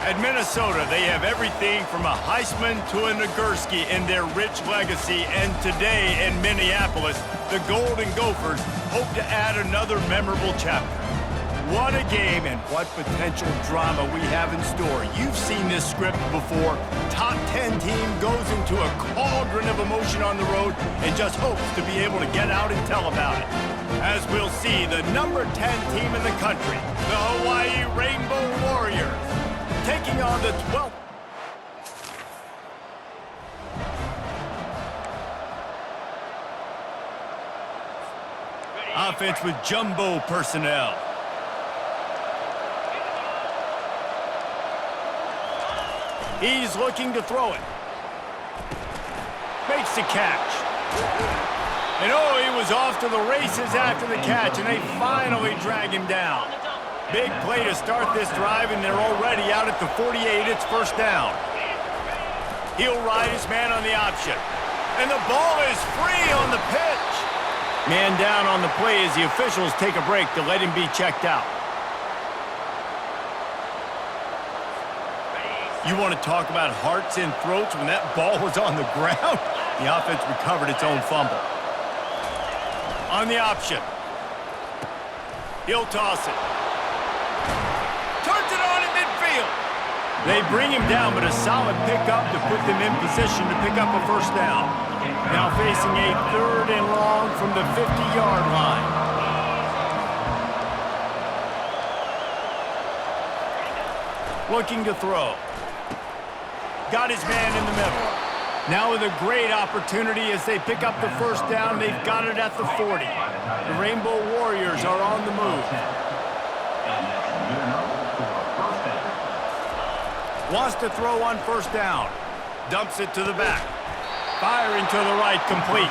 At Minnesota, they have everything from a Heisman to a Nagurski in their rich legacy, and today in Minneapolis, the Golden Gophers hope to add another memorable chapter. What a game and what potential drama we have in store. You've seen this script before. Top 10 team goes into a cauldron of emotion on the road and just hopes to be able to get out and tell about it. As we'll see, the number 10 team in the country, the Hawaii Rainbow Warriors, taking on the 12th. Offense with jumbo personnel. He's looking to throw it. Makes the catch. And oh, he was off to the races after the catch, and they finally drag him down. Big play to start this drive, and they're already out at the 48. It's first down. He'll ride his man on the option. And the ball is free on the pitch. Man down on the play as the officials take a break to let him be checked out. You want to talk about hearts and throats when that ball was on the ground? The offense recovered its own fumble. On the option. He'll toss it. Turns it on in midfield. They bring him down, but a solid pickup to put them in position to pick up a first down. Now facing a 3rd and long from the 50-yard line. Looking to throw. Got his man in the middle. Now with a great opportunity as they pick up the first down. They've got it at the 40. The Rainbow Warriors are on the move. Wants to throw on first down. Dumps it to the back. Firing to the right, complete.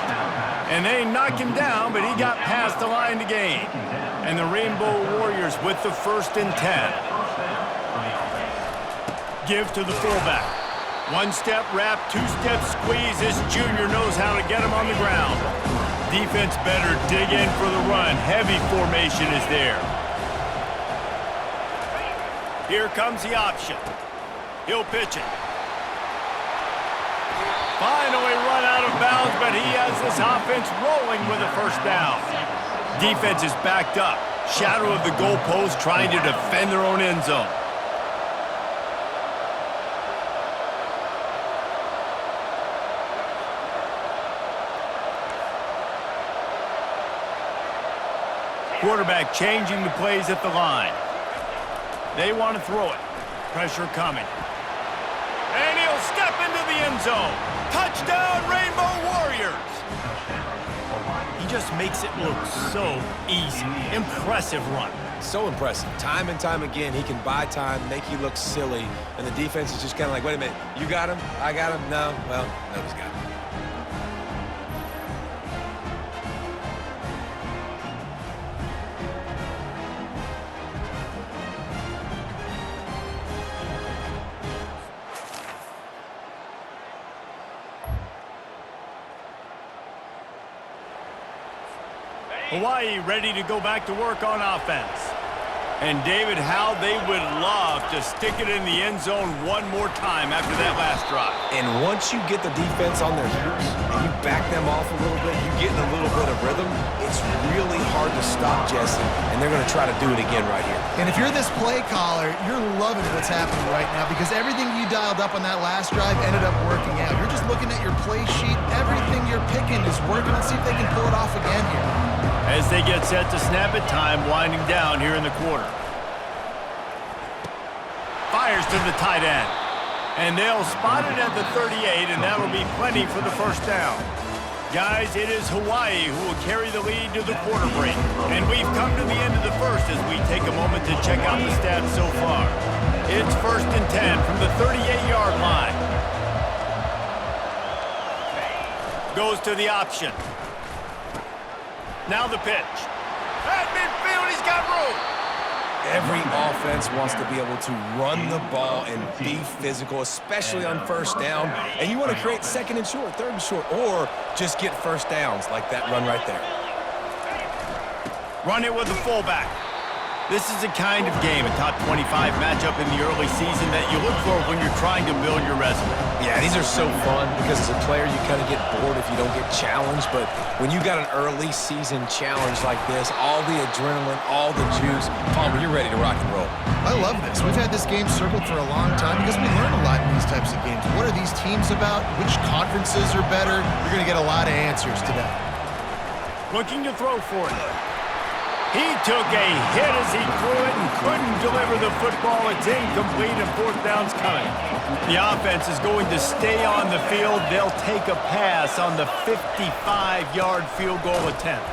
And they knock him down, but he got past the line to gain. And the Rainbow Warriors with the 1st and 10. Give to the fullback. 1-step wrap, 2-step squeeze. This junior knows how to get him on the ground. Defense better dig in for the run. Heavy formation is there. Here comes the option. He'll pitch it. Finally run out of bounds, but he has this offense rolling with a first down. Defense is backed up. Shadow of the goalpost trying to defend their own end zone. Quarterback changing the plays at the line. They want to throw it. Pressure coming. And he'll step into the end zone. Touchdown, Rainbow Warriors! He just makes it look so easy. Impressive run. So impressive. Time and time again, he can buy time, make you look silly, and the defense is just kind of like, wait a minute, you got him? I got him? No? Well, nobody's got him. Hawaii ready to go back to work on offense. And David, how they would love to stick it in the end zone one more time after that last drive. And once you get the defense on their heels and you back them off a little bit, you get in a little bit of rhythm, it's really hard to stop, Jesse, and they're going to try to do it again right here. And if you're this play caller, you're loving what's happening right now because everything you dialed up on that last drive ended up working out. You're just looking at your play sheet. Everything you're picking is working. Let's see if they can pull it off again here. As they get set to snap it, time winding down here in the quarter. Fires to the tight end. And they'll spot it at the 38, and that'll be plenty for the first down. Guys, it is Hawaii who will carry the lead to the quarter break. And we've come to the end of the first as we take a moment to check out the stats so far. It's 1st and 10 from the 38-yard line. Goes to the option. Now the pitch. At midfield, he's got room. Every offense wants to be able to run the ball and be physical, especially on first down. And you want to create 2nd and short, 3rd and short, or just get first downs like that run right there. Run it with the fullback. This is the kind of game, a top 25 matchup in the early season, that you look for when you're trying to build your resume. Yeah, these are so fun because as a player, you kind of get bored if you don't get challenged. But when you got an early season challenge like this, all the adrenaline, all the juice, Palmer, you're ready to rock and roll. I love this. We've had this game circled for a long time because we learn a lot in these types of games. What are these teams about? Which conferences are better? You're going to get a lot of answers today. Looking to throw for it. He took a hit as he threw it and couldn't deliver the football. It's incomplete and fourth down's coming. The offense is going to stay on the field. They'll take a pass on the 55-yard field goal attempt.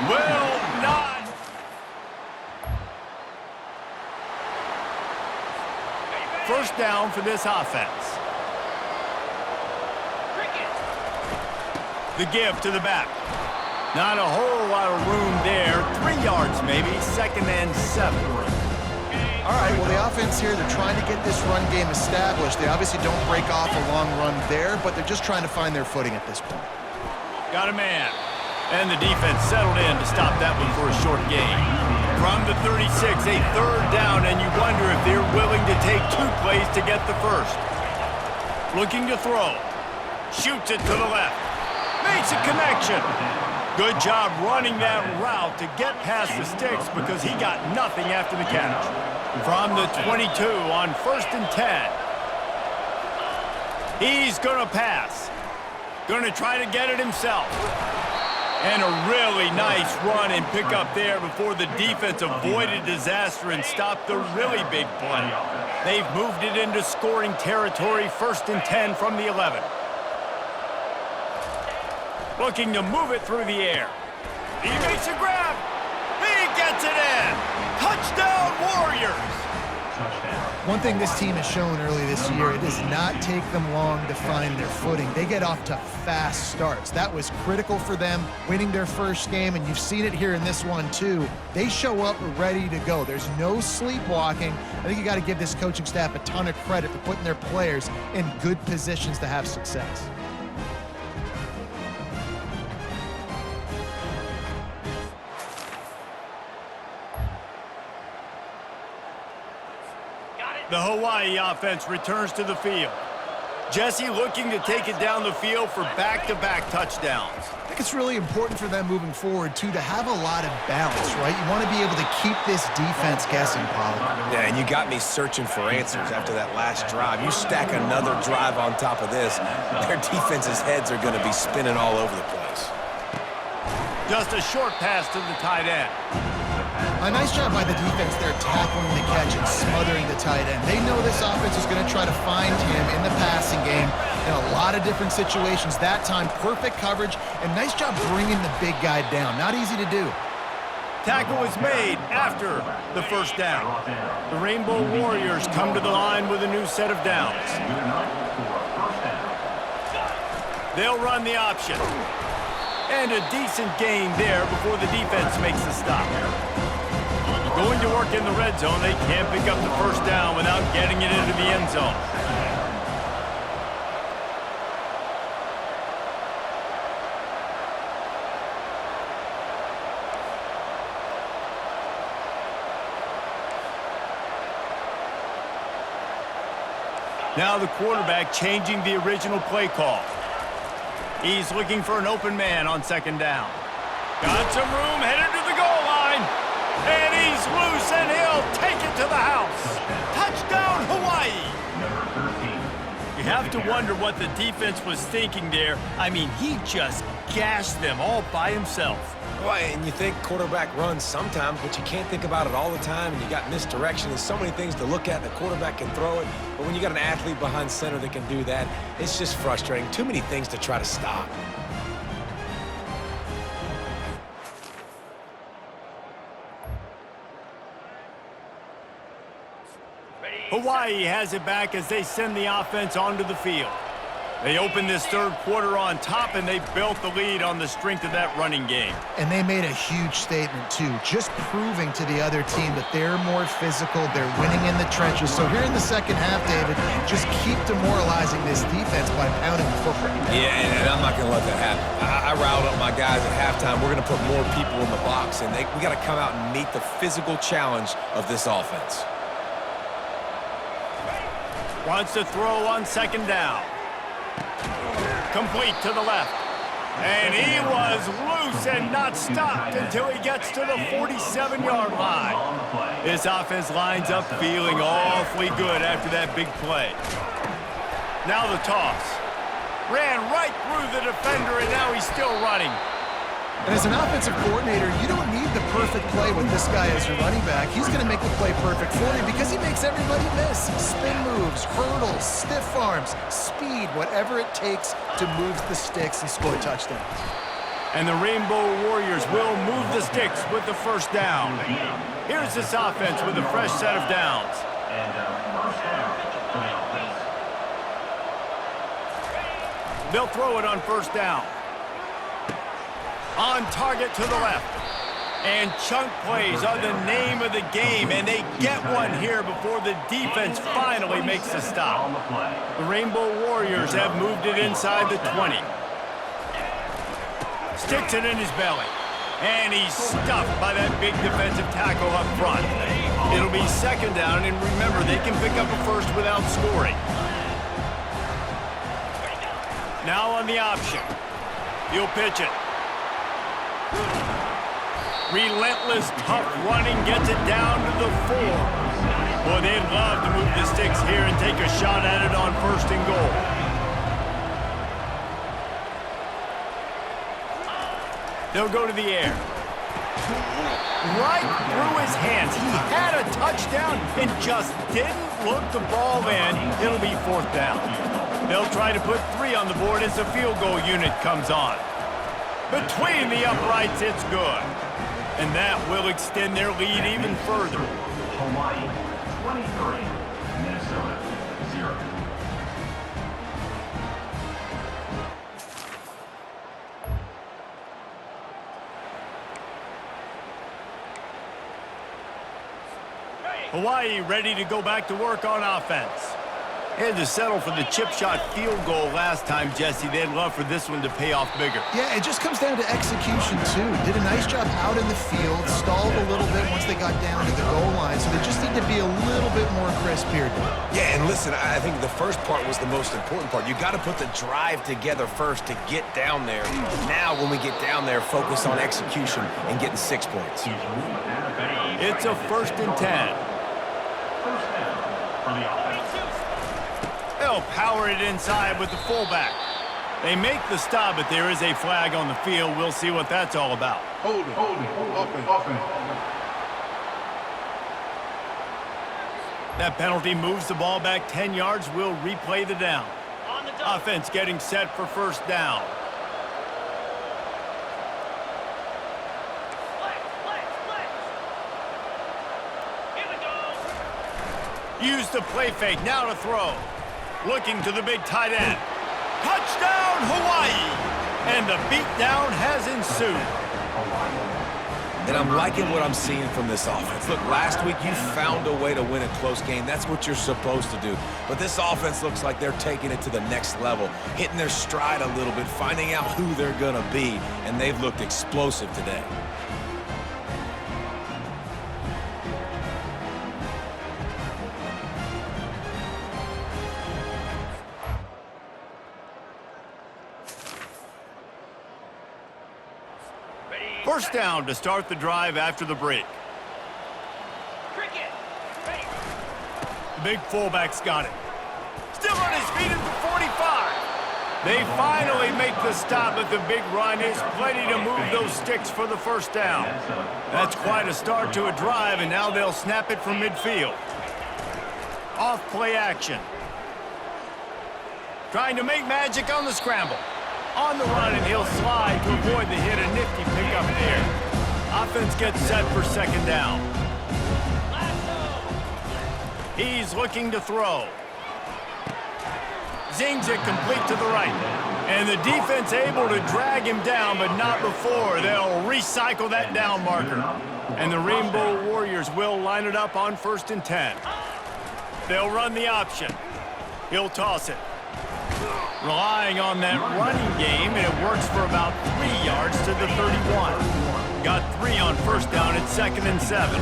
Well, not. First down for this offense. The give to the back. Not a whole lot of room there. 3 yards maybe, 2nd and 7. All right, well, the offense here, they're trying to get this run game established. They obviously don't break off a long run there, but they're just trying to find their footing at this point. Got a man. And the defense settled in to stop that one for a short gain. From the 36, a 3rd down, and you wonder if they're willing to take 2 plays to get the first. Looking to throw. Shoots it to the left. Makes a connection. Good job running that route to get past the sticks because he got nothing after the catch. From the 22 on 1st and 10. He's going to pass. Going to try to get it himself. And a really nice run and pick up there before the defense avoided disaster and stopped the really big play. They've moved it into scoring territory, 1st and 10 from the 11. Looking to move it through the air. He makes a grab. He gets it in. Touchdown, Warriors. One thing this team has shown early this year, it does not take them long to find their footing. They get off to fast starts. That was critical for them, winning their first game, and you've seen it here in this one too. They show up ready to go. There's no sleepwalking. I think you got to give this coaching staff a ton of credit for putting their players in good positions to have success. The Hawai'i offense returns to the field. Jesse looking to take it down the field for back-to-back touchdowns. I think it's really important for them moving forward, too, to have a lot of balance, right? You want to be able to keep this defense guessing, Pollock. Yeah, and you got me searching for answers after that last drive. You stack another drive on top of this, their defense's heads are going to be spinning all over the place. Just a short pass to the tight end. A nice job by the defense there tackling the catch and smothering the tight end. They know this offense is going to try to find him in the passing game in a lot of different situations. That time, perfect coverage, and nice job bringing the big guy down. Not easy to do. Tackle is made after the first down. The Rainbow Warriors come to the line with a new set of downs. They'll run the option. And a decent gain there before the defense makes the stop. Going to work in the red zone, they can't pick up the first down without getting it into the end zone. Now the quarterback changing the original play call. He's looking for an open man on 2nd down. Got some room, headed to the goal line. And he's loose, and he'll take it to the house. Touchdown, Hawaii. You have to wonder what the defense was thinking there. I mean, he just gashed them all by himself. Well, and you think quarterback runs sometimes, but you can't think about it all the time, and you got misdirection. There's so many things to look at. The quarterback can throw it, but when you got an athlete behind center that can do that, it's just frustrating. Too many things to try to stop. Hawaii has it back as they send the offense onto the field. They opened this third quarter on top, and they built the lead on the strength of that running game. And they made a huge statement, too, just proving to the other team that they're more physical, they're winning in the trenches. So here in the second half, David, just keep demoralizing this defense by pounding the football. Yeah, and I'm not going to let that happen. I riled up my guys at halftime. We're going to put more people in the box, and we got to come out and meet the physical challenge of this offense. Wants to throw on second down. Complete to the left. And he was loose and not stopped until he gets to the 47-yard line. This offense lines up feeling awfully good after that big play. Now the toss. Ran right through the defender, and now he's still running. And as an offensive coordinator, you don't need the perfect play with this guy as your running back. He's going to make the play perfect for you because he makes everybody miss. Spin moves, hurdles, stiff arms, speed, whatever it takes to move the sticks and score touchdowns. And the Rainbow Warriors will move the sticks with the first down. Here's this offense with a fresh set of downs. They'll throw it on first down. On target to the left. And chunk plays are the name of the game, and they get one here before the defense finally makes a stop. The Rainbow Warriors have moved it inside the 20. Sticks it in his belly. And he's stuffed by that big defensive tackle up front. It'll be second down, and remember, they can pick up a first without scoring. Now on the option. He'll pitch it. Relentless, tough running gets it down to the 4. Boy, they'd love to move the sticks here and take a shot at it on first and goal. They'll go to the air. Right through his hands. He had a touchdown and just didn't look the ball in. It'll be fourth down. They'll try to put 3 on the board as the field goal unit comes on. Between the uprights, it's good. And that will extend their lead even further. Hawaii 23, Minnesota 0. Hawaii ready to go back to work on offense. Had to settle for the chip shot field goal last time, Jesse. They'd love for this one to pay off bigger. Yeah, it just comes down to execution, too. Did a nice job out in the field, stalled a little bit once they got down to the goal line, so they just need to be a little bit more crisp here. Yeah, and listen, I think the first part was the most important part. You got to put the drive together first to get down there. Now, when we get down there, focus on execution and getting 6 points. It's a 1st and 10. First down for the offense. They'll power it inside with the fullback. They make the stop, but there is a flag on the field. We'll see what that's all about. Holding, offense. That penalty moves the ball back 10 yards. We'll replay the down. Offense getting set for first down. Use the play fake, now to throw. Looking to the big tight end. Touchdown, Hawaii! And the beatdown has ensued. And I'm liking what I'm seeing from this offense. Look, last week you found a way to win a close game. That's what you're supposed to do. But this offense looks like they're taking it to the next level, hitting their stride a little bit, finding out who they're going to be. And they've looked explosive today. First down to start the drive after the break. The big fullback's got it. Still on his feet at the 45. They finally make the stop, but the big run is plenty to move those sticks for the first down. That's quite a start to a drive, and now they'll snap it from midfield. Off play action. Trying to make magic on the scramble. On the run, and he'll slide to avoid the hit. A nifty pickup there. Offense gets set for second down. He's looking to throw. Zings it complete to the right. And the defense able to drag him down, but not before. They'll recycle that down marker. And the Rainbow Warriors will line it up on 1st and 10. They'll run the option. He'll toss it. Relying on that running game, and it works for about 3 yards to the 31. Got 3 on 1st down at 2nd and 7.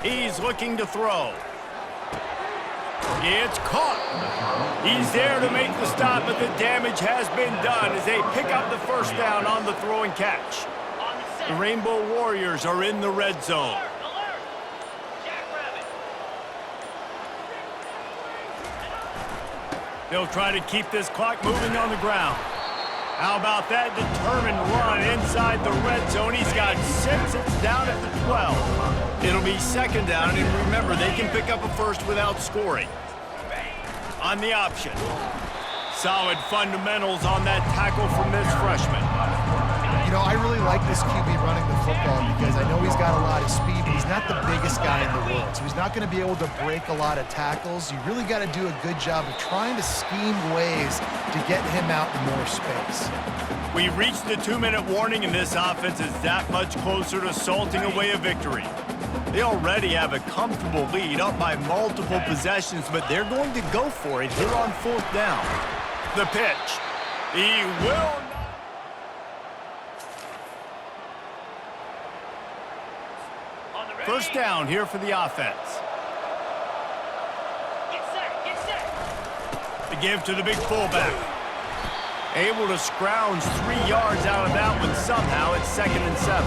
He's looking to throw. It's caught. He's there to make the stop, but the damage has been done as they pick up the 1st down on the throw and catch. The Rainbow Warriors are in the red zone. They'll try to keep this clock moving on the ground. How about that determined run inside the red zone? He's got 6. It's down at the 12. It'll be 2nd down, and remember, they can pick up a 1st without scoring. On the option. Solid fundamentals on that tackle from this freshman. You know, I really like this QB running the football because I know he's got a lot of speed, but he's not the biggest guy in the world. So he's not going to be able to break a lot of tackles. You really got to do a good job of trying to scheme ways to get him out in more space. We reached the 2-minute warning, and this offense is that much closer to salting away a victory. They already have a comfortable lead, up by multiple possessions, but they're going to go for it here on 4th down. The pitch. He will not. 1st down here for the offense. The give to the big fullback. Able to scrounge 3 yards out of that one somehow. It's 2nd and 7.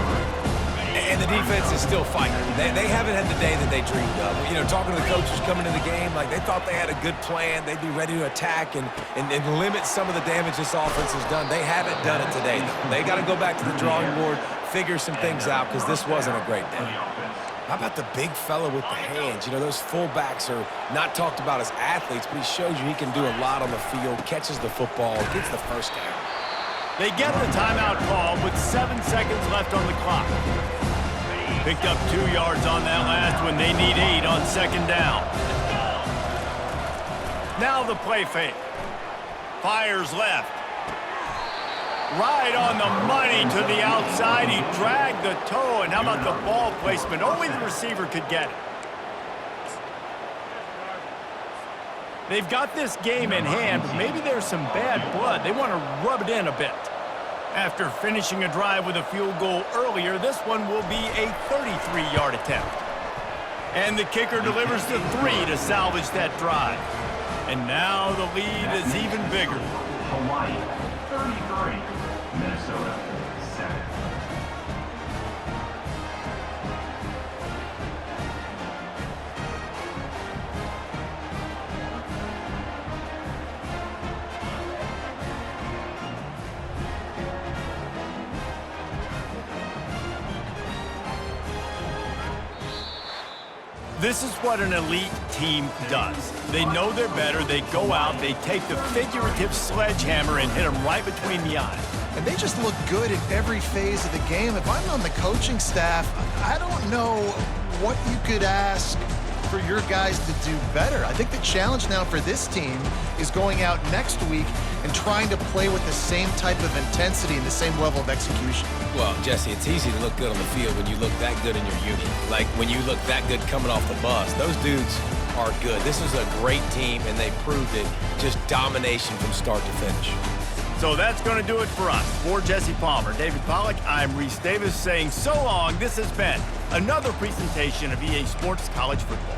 And the defense is still fighting. They haven't had the day that they dreamed of. You know, talking to the coaches coming into the game, like they thought they had a good plan. They'd be ready to attack and limit some of the damage this offense has done. They haven't done it today. They got to go back to the drawing board, figure some things out, because this wasn't a great day. How about the big fella with the hands? You know, those fullbacks are not talked about as athletes, but he shows you he can do a lot on the field, catches the football, gets the 1st down. They get the timeout call with 7 seconds left on the clock. Picked up 2 yards on that last one. They need 8 on 2nd down. Now the play fake. Fires left. Right on the money to the outside. He dragged the toe, and how about the ball placement? Only the receiver could get it. They've got this game in hand, but maybe there's some bad blood. They want to rub it in a bit. After finishing a drive with a field goal earlier, this one will be a 33-yard attempt. And the kicker delivers the 3 to salvage that drive. And now the lead is even bigger. Hawaii 33, Minnesota 7. This is what an elite team does. They know they're better. They go out, they take the figurative sledgehammer and hit them right between the eyes. And they just look good in every phase of the game. If I'm on the coaching staff, I don't know what you could ask for your guys to do better. I think the challenge now for this team is going out next week and trying to play with the same type of intensity and the same level of execution. Well, Jesse, it's easy to look good on the field when you look that good in your unit. Like when you look that good coming off the bus. Those dudes are good. This is a great team, and they proved it. Just domination from start to finish. So that's going to do it for us. For Jesse Palmer, David Pollack, I'm Reese Davis saying so long. This has been another presentation of EA Sports College Football.